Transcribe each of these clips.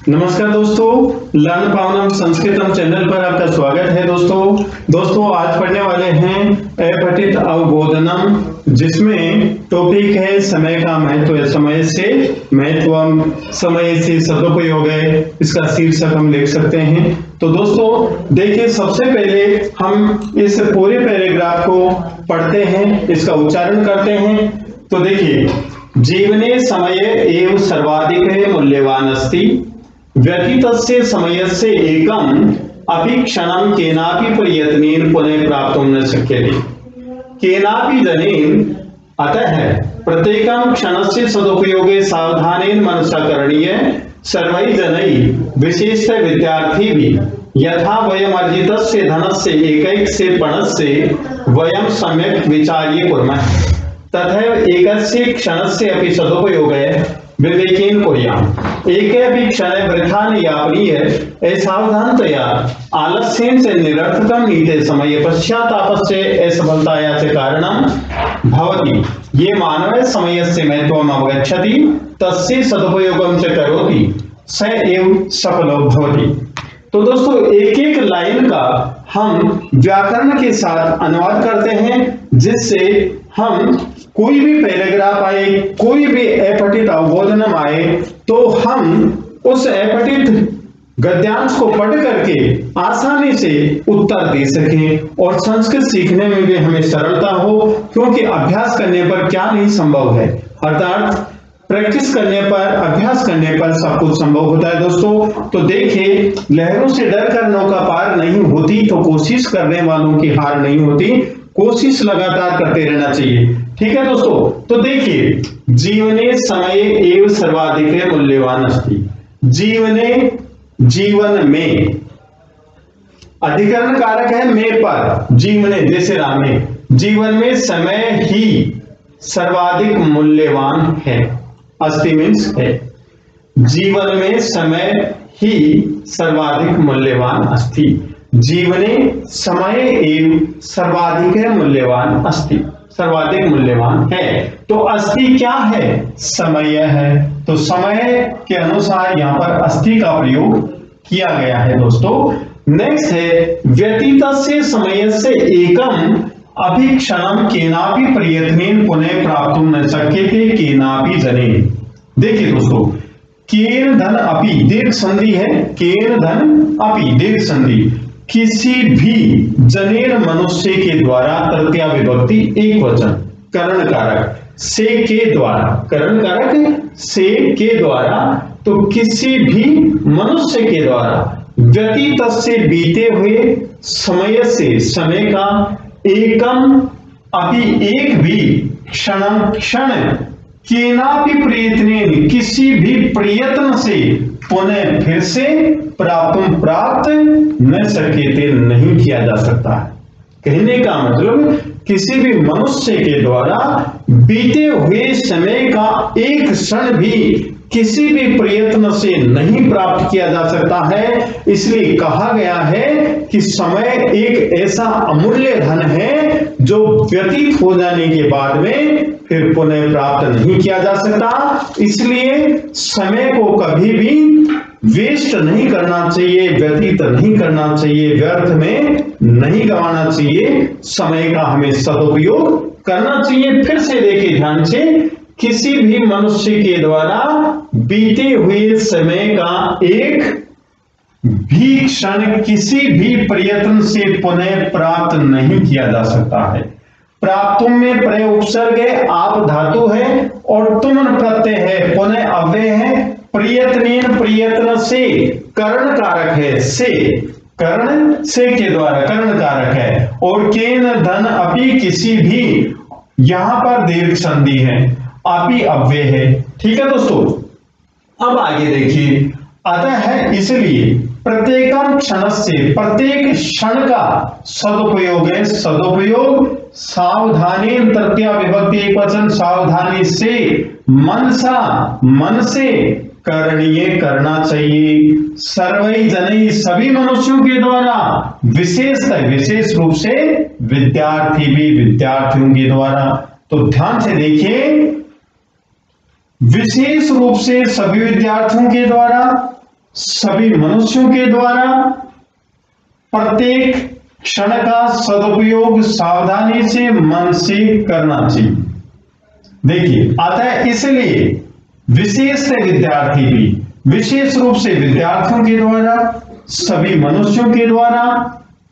नमस्कार दोस्तों, learn पावनम संस्कृतम channel पर आपका स्वागत है। दोस्तों आज पढ़ने वाले हैं अपठित अवबोधनम, जिसमें टॉपिक है समय का महत्व। समय से महत्व, समय से सदुपयोग है, इसका शीर्षक हम लिख सकते हैं। तो दोस्तों देखिए, सबसे पहले हम इस पूरे पैराग्राफ को पढ़ते हैं, इसका उच्चारण करते हैं। तो देखिए, जीवने समय एव सर्वाधिक मूल्यवान अस्ति, व्यतीतस्य समयस्य एकम अपि क्षणं केनापि प्रयत्नेन पुनः प्राप्तुं न शक्यते। केनापि जनेन अतः प्रत्येकं क्षणस्य सदुपयोगे सावधानेन मनसा करणीय। सर्वैः जनैः विशेषतः विद्यार्थिभिः यथा वयम् अर्जितस्य धनस्य एकैकस्य पणस्य वयं सम्यक् विचार्य कुर्मः, तथैव एकस्य क्षणस्य अपि सदुपयोगः विवेकेन कुर्याम। एकेऽपि क्षणे वृथा न यापनीय, असावधानतया आलस्येन च निरर्थकं नीते समये पश्चात्तापस्य असफलताया च कारणं भवति। ये मानवः समयस्य महत्वम् अवगच्छति, तस्य सदुपयोगं च करोति, स एव सफलो भवति। तो दोस्तों एक एक लाइन का हम व्याकरण के साथ अनुवाद करते हैं, जिससे हम कोई भी पैराग्राफ आए, कोई भी अपठित अवबोधनम आए, तो हम उस अपठित गद्यांश को पढ़ करके आसानी से उत्तर दे सकें और संस्कृत सीखने में भी हमें सरलता हो, क्योंकि अभ्यास करने पर क्या नहीं संभव है, अर्थात प्रैक्टिस करने पर, अभ्यास करने पर सब कुछ संभव होता है। दोस्तों तो देखिए, लहरों से डर कर नौका पार नहीं होती, तो कोशिश करने वालों की हार नहीं होती। कोशिश लगातार करते रहना चाहिए, ठीक है दोस्तों। तो देखिए, जीवने समय एव सर्वाधिक मूल्यवान अस्ति। जीवने, जीवन में, अधिकरण कारक है में पर, जीवने जैसे रामे, जीवन में समय ही सर्वाधिक मूल्यवान है। अस्ति मीन्स है, जीवन में समय ही सर्वाधिक मूल्यवान अस्ति। जीवने समय एव सर्वाधिक मूल्यवान अस्ति, सर्वाधिक मूल्यवान है। तो अस्ति क्या है? समय है। तो समय के अनुसार यहाँ पर अस्ति का प्रयोग किया गया है दोस्तों। नेक्स्ट है, व्यतीतस्य समयस्य एकम अभि क्षणं केनापि प्रयत्नेन पुनः प्राप्तुं न शक्यते केनापि जनेन। देखिए दोस्तों, केन धन अपि दीर्घ संधि है, केन धन अपि दीर्घ संधि, किसी भी जनेन मनुष्य के द्वारा, तृतीया विभक्ति एक वचन, करण कारक से के द्वारा, करण कारक से के द्वारा, तो किसी भी मनुष्य के द्वारा व्यतीत से बीते हुए समय से, समय का, एकम अभी एक भी क्षण, क्षण, केनापि प्रयत्नेन किसी भी प्रयत्न से, पुनः फिर से, प्राप्त न शक्यते नहीं किया जा सकता है। कहने का मतलब, किसी भी मनुष्य के द्वारा बीते हुए समय का एक क्षण भी किसी भी प्रयत्न से नहीं प्राप्त किया जा सकता है। इसलिए कहा गया है कि समय एक ऐसा अमूल्य धन है जो व्यतीत हो जाने के बाद में फिर पुनः प्राप्त नहीं किया जा सकता। इसलिए समय को कभी भी वेस्ट नहीं करना चाहिए, व्यतीत नहीं करना चाहिए, व्यर्थ में नहीं गंवाना चाहिए। समय का हमें सदुपयोग करना चाहिए। फिर से देखिए ध्यान से, किसी भी मनुष्य के द्वारा बीते हुए समय का एक भी क्षण किसी भी प्रयत्न से पुनः प्राप्त नहीं किया जा सकता है। प्राप्तुम में प्रय उपसर्ग है, आप धातु है, और तुम प्रत्यय है, पुनः अव्यय है। प्रयत्नेन, प्रयत्न से, करण कारक है, से, करण से के द्वारा करण कारक है, और केन धन अपि किसी भी, यहां पर दीर्घ संधि है, अपि अव्यय है। ठीक है दोस्तों, अब आगे देखिए, अतः है इसलिए प्रत्येकम क्षण से, प्रत्येक क्षण का सदुपयोग है, सदुपयोग सावधानी, तृतीया विभक्ति एक वचन, सावधानी से, मनसा, मन से करणीय, करना चाहिए। सर्वै जनै, सभी मनुष्यों के द्वारा, विशेषतः, विशेष रूप से विद्यार्थी भी, विद्यार्थियों के द्वारा। तो ध्यान से देखिए, विशेष रूप से सभी विद्यार्थियों के द्वारा, सभी मनुष्यों के द्वारा प्रत्येक क्षण का सदुपयोग सावधानी से मन से करना चाहिए। देखिए, अतः इसलिए विशेष विद्यार्थी भी, विशेष रूप से विद्यार्थियों के द्वारा, सभी मनुष्यों के द्वारा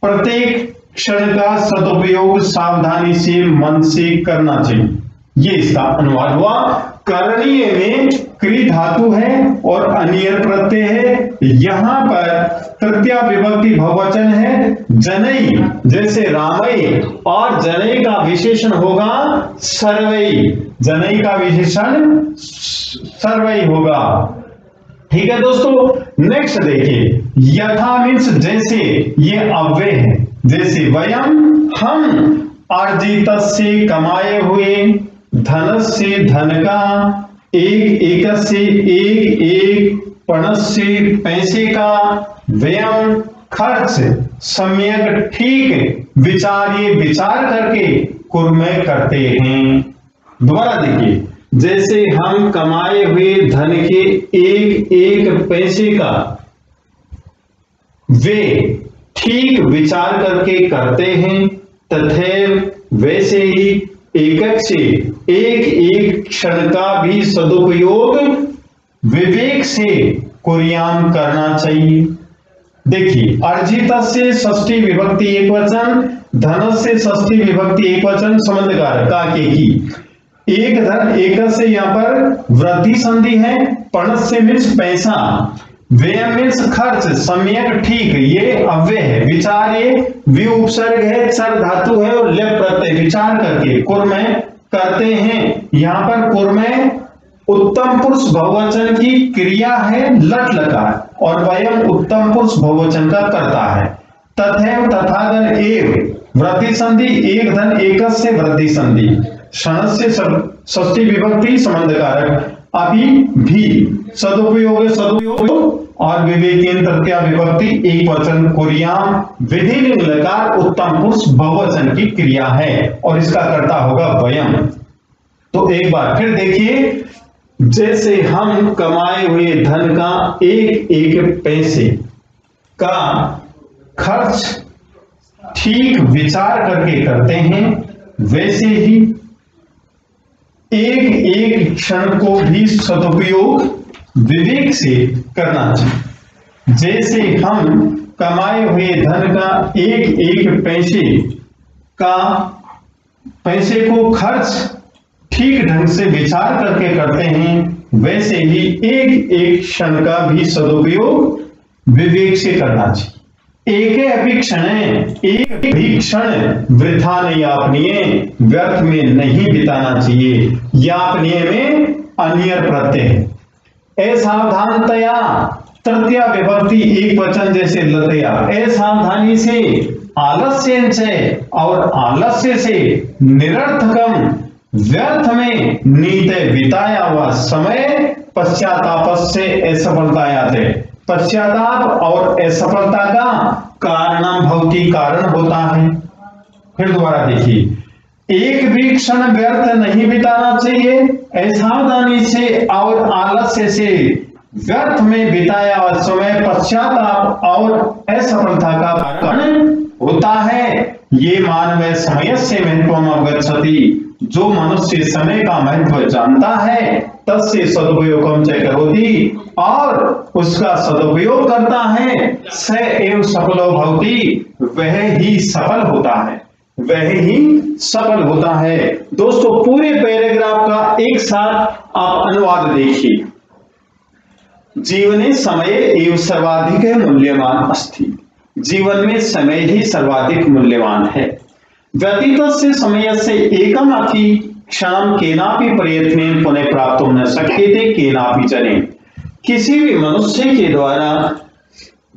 प्रत्येक क्षण का सदुपयोग सावधानी से मन से करना चाहिए। ये इसका अनुवाद हुआ। करणीय में क्री धातु है और अनियर प्रत्यय है। यहां पर तृतीया विभक्ति बहुवचन है जनई, जैसे रामई, और जनई का विशेषण होगा सर्वई। जनई का विशेषण सर्वई होगा। ठीक है दोस्तों, नेक्स्ट देखिए, यथा मीन्स जैसे, ये अव्यय है। जैसे वयम, हम, अर्जित से कमाए हुए, धन से धन का, एक एक से एक एक, पणस से पैसे का, व्यय खर्च, सम्यक ठीक, विचार्य विचार करके, कुर्मय करते हैं। दोबारा देखिए, जैसे हम कमाए हुए धन के एक एक पैसे का वे ठीक विचार करके करते हैं, तथा वैसे ही एकक से एक एक क्षण का भी सदुपयोग विवेक से कुर्याम करना चाहिए। देखिए, अर्जित से षष्ठी विभक्ति एक वचन, धन से षष्ठी विभक्ति एक वचन, संबंध कारक का की, एक धन एक से यहां पर वृद्धि संधि है, पणस से मीन्स पैसा, व्यय मीन्स खर्च, सम्यक ठीक, ये अव्यय है, विचार ये वि उपसर्ग है, चर धातु है और लेप प्रत्यय, विचार करके कुर्मय करते हैं। यहां पर कुर्मय उत्तम पुरुष बहुवचन की क्रिया है, लट लकार, और वयम उत्तम पुरुष बहुवचन का कर्ता है। तथैव तथागन एव वृद्धि संधि, एक धन एक से वृद्धि संधि, क्षण से षष्ठी विभक्ति संबंध कारक, अभी भी सदुपयोग सदुपयोग, और विवेकेन तृतीया विभक्ति एक वचन, कुर्याम विधिलिंग लकार उत्तम पुरुष बहुवचन की क्रिया है और इसका कर्ता होगा वयम। तो एक बार फिर देखिए, जैसे हम कमाए हुए धन का एक एक पैसे का खर्च ठीक विचार करके करते हैं, वैसे ही एक एक क्षण को भी सदुपयोग विवेक से करना चाहिए। जैसे हम कमाए हुए धन का एक एक पैसे को खर्च ठीक ढंग से विचार करके करते हैं, वैसे ही एक एक क्षण का भी सदुपयोग विवेक से करना चाहिए। एक भी क्षण वृथा नहीं यापनीय, व्यर्थ में नहीं बिताना चाहिए। यापनीय में अनियर प्रत्यय है। असावधानतया तृतीया विभक्ति एक वचन, जैसे लतया, असावधानी से, आलस्य और आलस्य से, निरर्थकम व्यर्थ में, नीत बिताया हुआ समय, पश्चाताप से असफलता आते, पश्चाताप और असफलता का कारणम भवति, कारण होता है। फिर दोबारा देखिए, एक भी क्षण व्यर्थ नहीं बिताना चाहिए, असावधानी से और आलस्य से व्यर्थ में बिताया हुआ समय पश्चाताप और असफलता का कारण होता है। ये मानव समय से महत्व अवगच्छति, जो मनुष्य समय का महत्व जानता है, तस्य सदुपयोगम च करोति, और उसका सदुपयोग करता है, स एव सफलो भवति, वह ही सफल होता है, वह ही सफल होता है। दोस्तों, पूरे पैराग्राफ का एक साथ आप अनुवाद देखिए। जीवने समय एवं सर्वाधिक मूल्यवान अस्ति, जीवन में समय ही सर्वाधिक मूल्यवान है। व्यतीत से समय से एकम अपि क्षण केनापि प्रयत्नेन पुनः प्राप्त न शक्यते केनापि जने, किसी भी मनुष्य के द्वारा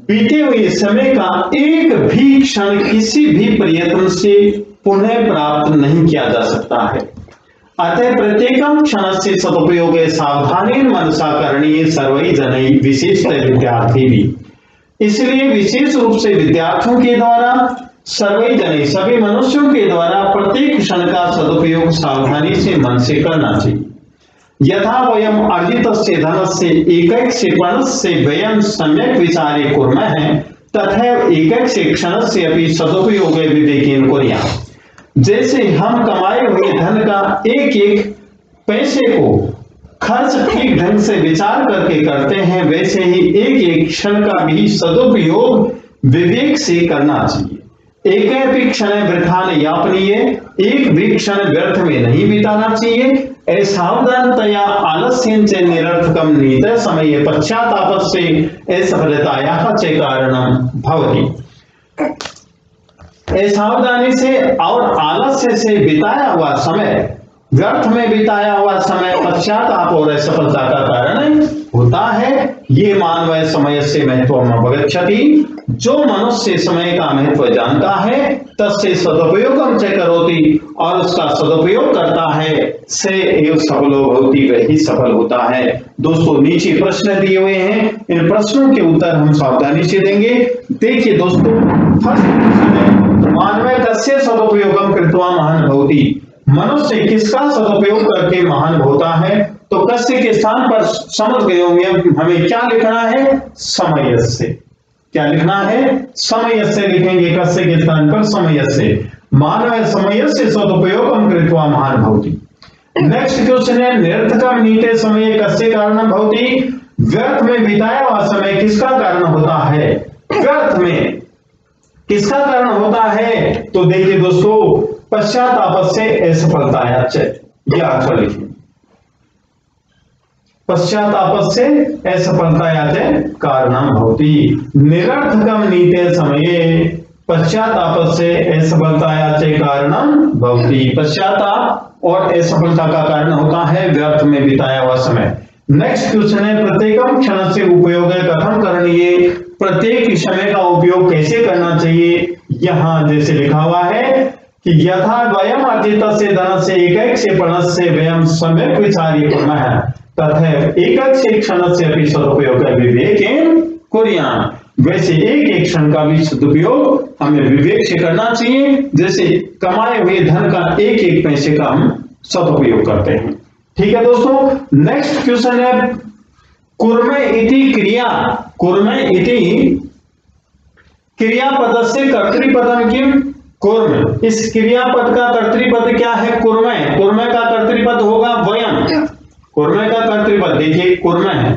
बीते हुए समय का एक भी क्षण किसी भी प्रयत्न से पुनः प्राप्त नहीं किया जा सकता है। अतः प्रत्येकम क्षण से सदुपयोग सावधानी मनसा करणीय सर्वै जनै, विशेषतः विद्यार्थी भी। इसलिए विशेष रूप से विद्यार्थियों के द्वारा, सर्वै जनै सभी मनुष्यों के द्वारा प्रत्येक क्षण का सदुपयोग सावधानी से मन से करना चाहिए। यथा वयम अर्जितस्य धनस्य एकैकस्य पणस्य व्ययं सम्यक् विचारे कुर्मः तथैव एकैकस्य क्षणस्य अपि सदुपयोगे विवेकेन कुर्यात्। जैसे हम कमाए हुए धन का एक एक पैसे को खर्च ठीक ढंग से विचार करके करते हैं, वैसे ही एक एक क्षण का भी सदुपयोग विवेक से करना चाहिए। एक क्षण वृथा न यापनीय, एक भी क्षण व्यर्थ में नहीं बिताना चाहिए। असावधानतया आलस्यं च निरर्थकं नीत समये पश्चातापस्य असफलतायाः च कारणं भवति। असावधानी से और आलस्य से बिताया हुआ समय, व्यर्थ में बिताया हुआ समय पश्चाताप और असफलता का कारण होता है। ये मानव समय से महत्व अवगच्छति, जो मनुष्य समय का महत्व जानता है तस्य सदुपयोगम च करोति, और उसका सदुपयोग करता है, से एव सफलो भवति, वही सफल होता है। दोस्तों नीचे प्रश्न दिए हुए हैं, इन प्रश्नों के उत्तर हम सावधानी से देंगे। देखिए दोस्तों, फर्स्ट क्वेश्चन है मानव कस्य सदुपयोगम कृत्वा महान भवति, मनुष्य किसका सदुपयोग करके महान होता है। तो कस्य के स्थान पर समझ गए होंगे हमें क्या लिखना है, समयस्य। क्या लिखना है, समयस्य लिखेंगे, कस्य के स्थान पर समयस्य। मानव समयस्य सदुपयोगम कृत्वा महान भवति। नेक्स्ट क्वेश्चन है निरर्थकम नीते समय कस्य कारणं भवति, व्यर्थ में बिताया हुआ समय किसका कारण होता है। व्यर्थ में किसका कारण होता है, तो देखिए दोस्तों, पश्चाताप से असफलताया च, यह आंसर लिखिए, पश्चाताप से असफलताया च कारणं भवति। निरर्थकम नीते समये पश्चाताप से असफलताया च कारणं भवति। पश्चाताप और असफलता का कारण होता है व्यर्थ में बिताया हुआ समय। नेक्स्ट क्वेश्चन है प्रत्येकम क्षण से उपयोग कथम करणीय, प्रत्येक समय का उपयोग कैसे करना चाहिए। यहां जैसे लिखा हुआ है कि यथा वयम अर्जितस्य धनस्य एकैकस्य पणस्य व्ययं सम्यक् विचार्य कुर्मः तथैव एकैकस्य क्षणस्य अपि सदुपयोगः विवेकेन कुर्यात्। वैसे एक एक क्षण का भी सदुपयोग हमें विवेक से करना चाहिए, जैसे कमाए हुए धन का एक एक पैसे का हम सदुपयोग करते हैं। ठीक है दोस्तों, नेक्स्ट क्वेश्चन है कुर्मे इति क्रिया, कुर्मे इति क्रियापद से कर्तृपदम किम कुर्म, इस क्रियापद का कर्तृपद क्या है, कुर्मे। कुर्मे का कर्तृपद होगा वयम, कुर्मे का कर्तृपद देखिए कुर्मे है,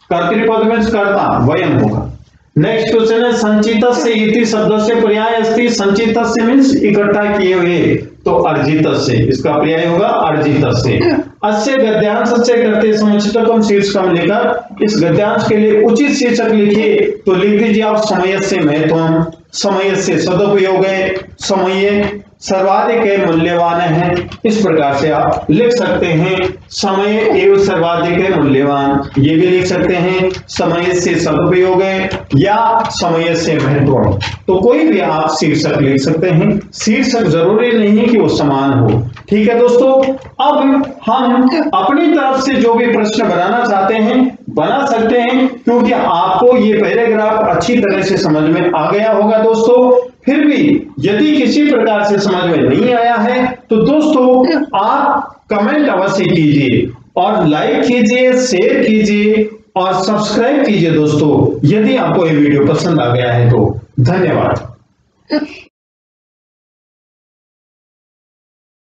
कर्तृपद में कर्ता वयम होगा। नेक्स्ट क्वेश्चन है संचितस्य इति शब्द से पर्याय अस्ति, संचितस्य मींस इकट्ठा किए हुए, तो अर्जितस्य इसका पर्याय होगा अर्जितस्य। अस्य गद्यांश से करते समुचितकम शीर्षकम लेकर इस गद्यांश के लिए उचित शीर्षक लिखिए, तो लिख दीजिए आप समयस्य महत्वम, समयस्य सदुपयोग है, समय सर्वाधिक मूल्यवान है। इस प्रकार से आप लिख सकते हैं समय एवं सर्वाधिक मूल्यवान, ये भी लिख सकते हैं समय से सदुपयोग है या समय से महत्व, तो कोई भी आप शीर्षक लिख सकते हैं। शीर्षक जरूरी नहीं कि वो समान हो। ठीक है दोस्तों, अब हम अपनी तरफ से जो भी प्रश्न बनाना चाहते हैं बना सकते हैं, क्योंकि आपको ये पैराग्राफ अच्छी तरह से समझ में आ गया होगा दोस्तों। फिर भी यदि किसी प्रकार से समझ में नहीं आया है तो दोस्तों आप कमेंट अवश्य कीजिए और लाइक कीजिए, शेयर कीजिए और सब्सक्राइब कीजिए दोस्तों, यदि आपको ये वीडियो पसंद आ गया है तो। धन्यवाद।